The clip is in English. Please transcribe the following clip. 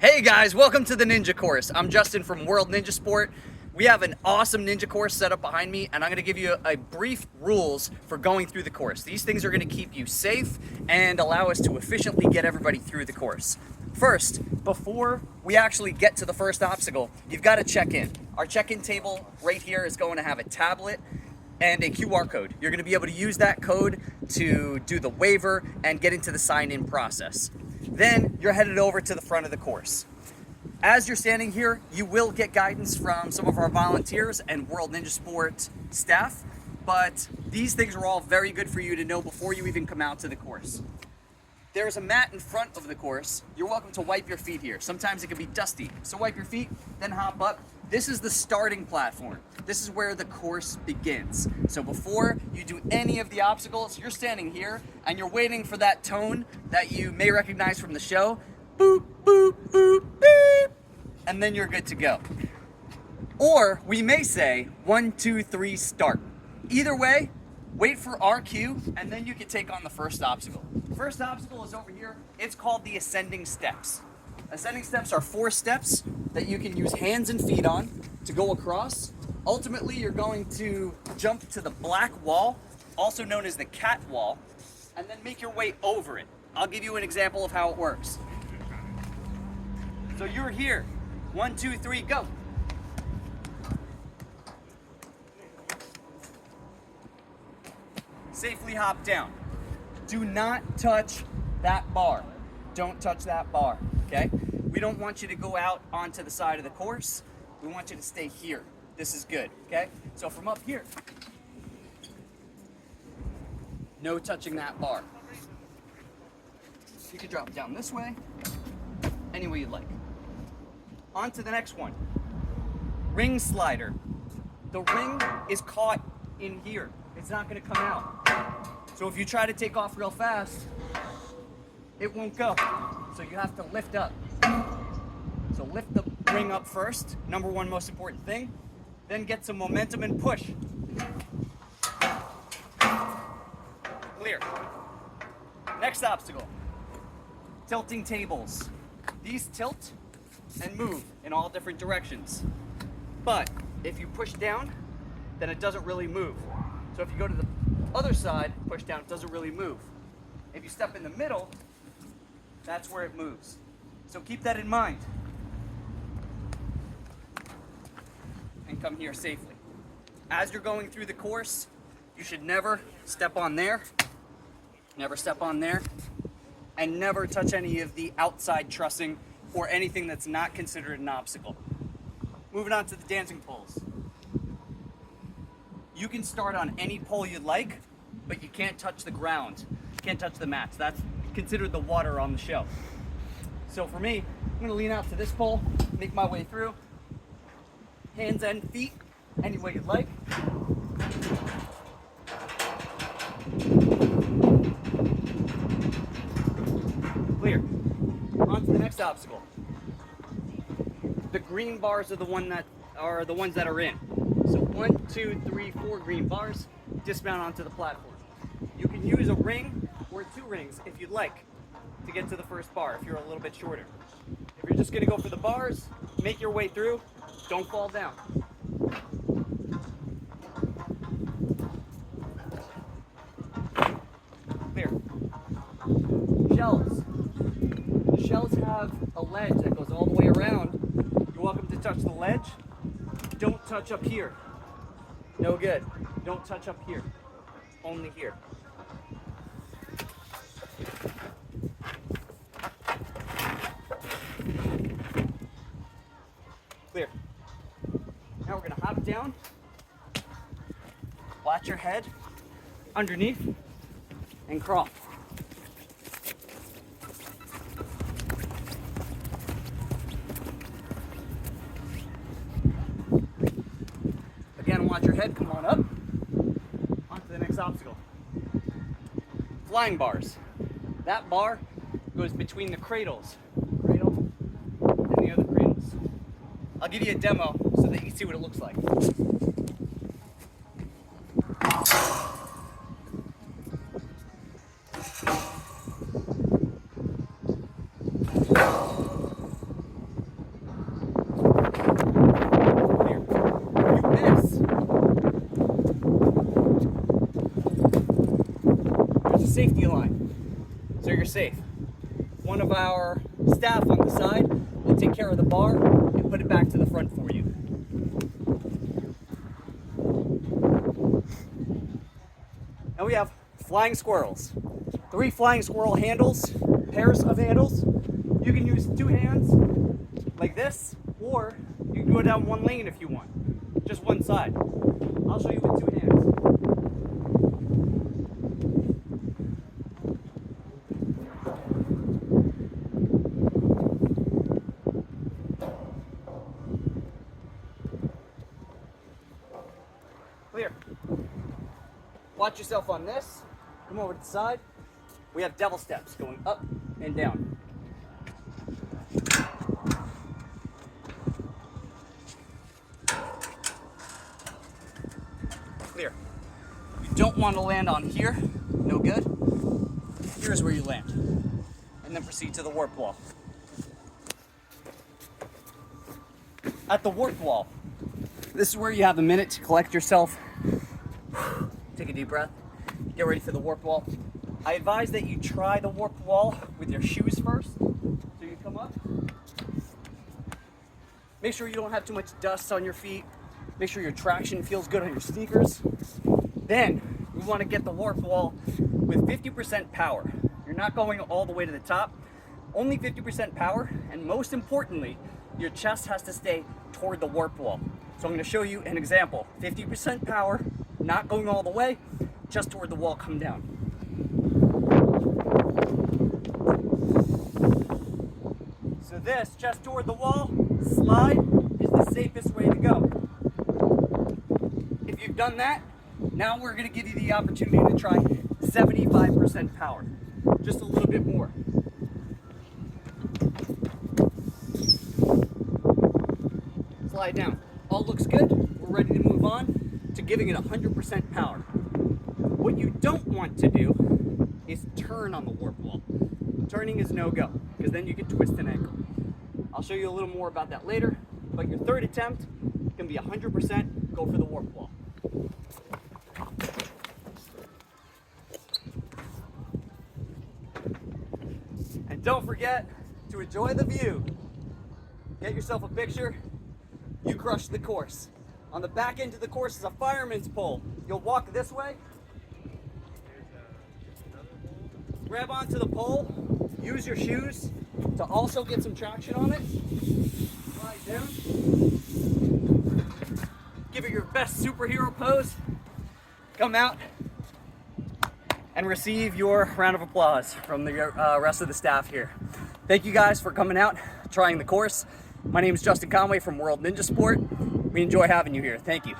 Hey guys, welcome to the Ninja Course. I'm Justin from World Ninja Sport. We have an awesome ninja course set up behind me, and I'm gonna give you a brief rules for going through the course. These things are gonna keep you safe and allow us to efficiently get everybody through the course. First, before we actually get to the first obstacle, you've gotta check in. Our check-in table right here is going to have a tablet and a QR code. You're gonna be able to use that code to do the waiver and get into the sign-in process. Then you're headed over to the front of the course. As you're standing here, you will get guidance from some of our volunteers and World Ninja Sport staff, but these things are all very good for you to know before you even come out to the course. There's a mat in front of the course. You're welcome to wipe your feet here. Sometimes it can be dusty, so wipe your feet, then hop up. This is the starting platform. This is where the course begins. So before you do any of the obstacles, you're standing here and you're waiting for that tone that you may recognize from the show. Boop, boop, boop, beep. And then you're good to go. Or we may say 1, 2, 3, start. Either way, wait for our cue and then you can take on the first obstacle. First obstacle is over here. It's called the ascending steps. Ascending steps are 4 steps that you can use hands and feet on to go across. Ultimately, you're going to jump to the black wall, also known as the cat wall, and then make your way over it. I'll give you an example of how it works. So you're here. 1, 2, 3, go. Safely hop down. Do not touch that bar. Don't touch that bar, okay? We don't want you to go out onto the side of the course. We want you to stay here. This is good, okay? So from up here, no touching that bar. You can drop it down this way, any way you like. On to the next one. Ring slider. The ring is caught in here. It's not gonna come out. So if you try to take off real fast, it won't go. So you have to lift up. So lift the ring up first, number one most important thing. Then get some momentum and push. Clear. Next obstacle. Tilting tables. These tilt and move in all different directions. But if you push down, then it doesn't really move. So if you go to the other side, push down, it doesn't really move. If you step in the middle, that's where it moves. So keep that in mind. And come here safely. As you're going through the course, you should never step on there, never step on there, and never touch any of the outside trussing or anything that's not considered an obstacle. Moving on to the dancing poles. You can start on any pole you'd like, but you can't touch the ground. You can't touch the mats. That's considered the water on the show. So for me, I'm gonna lean out to this pole, make my way through. Hands and feet, any way you'd like. Clear. On to the next obstacle. The green bars are the ones that are in. So 1, 2, 3, 4 green bars, dismount onto the platform. You can use a ring or 2 rings if you'd like to get to the first bar if you're a little bit shorter. If you're just gonna go for the bars, make your way through, don't fall down. Clear. Shells. The shells have a ledge that goes all the way around. You're welcome to touch the ledge. Don't touch up here. No good. Don't touch up here. Only here. Clear. Now we're gonna hop down. Watch your head underneath and crawl. Again, watch your head come on up. On to the next obstacle. Flying bars. That bar goes between the cradles. Cradle and the other cradles. I'll give you a demo so that you can see what it looks like. safe. One of our staff on the side will take care of the bar and put it back to the front for you. Now we have flying squirrels. 3 flying squirrel handles, pairs of handles. You can use 2 hands like this, or you can go down one lane if you want, just one side. I'll show you with 2 hands. Clear. Watch yourself on this. Come over to the side. We have devil steps going up and down. Clear. You don't want to land on here. No good. Here's where you land. And then proceed to the warp wall. At the warp wall, this is where you have a minute to collect yourself. Take a deep breath. Get ready for the warp wall. I advise that you try the warp wall with your shoes first. So you come up. Make sure you don't have too much dust on your feet. Make sure your traction feels good on your sneakers. Then we want to get the warp wall with 50% power. You're not going all the way to the top. Only 50% power, and most importantly, your chest has to stay toward the warp wall. So I'm going to show you an example. 50% power, not going all the way, just toward the wall, come down. So this, just toward the wall, slide is the safest way to go. If you've done that, now we're going to give you the opportunity to try 75% power. Just a little bit more. Slide down. All looks good. We're ready to move on to giving it 100% power. What you don't want to do is turn on the warp wall. Turning is no-go, because then you can twist an ankle. I'll show you a little more about that later, but your third attempt can be 100% go for the warp wall. And don't forget to enjoy the view. Get yourself a picture. You crushed the course. On the back end of the course is a fireman's pole. You'll walk this way. Grab onto the pole. Use your shoes to also get some traction on it. Slide down. Give it your best superhero pose. Come out and receive your round of applause from the rest of the staff here. Thank you guys for coming out, trying the course. My name is Justin Conway from World Ninja Sport. We enjoy having you here. Thank you.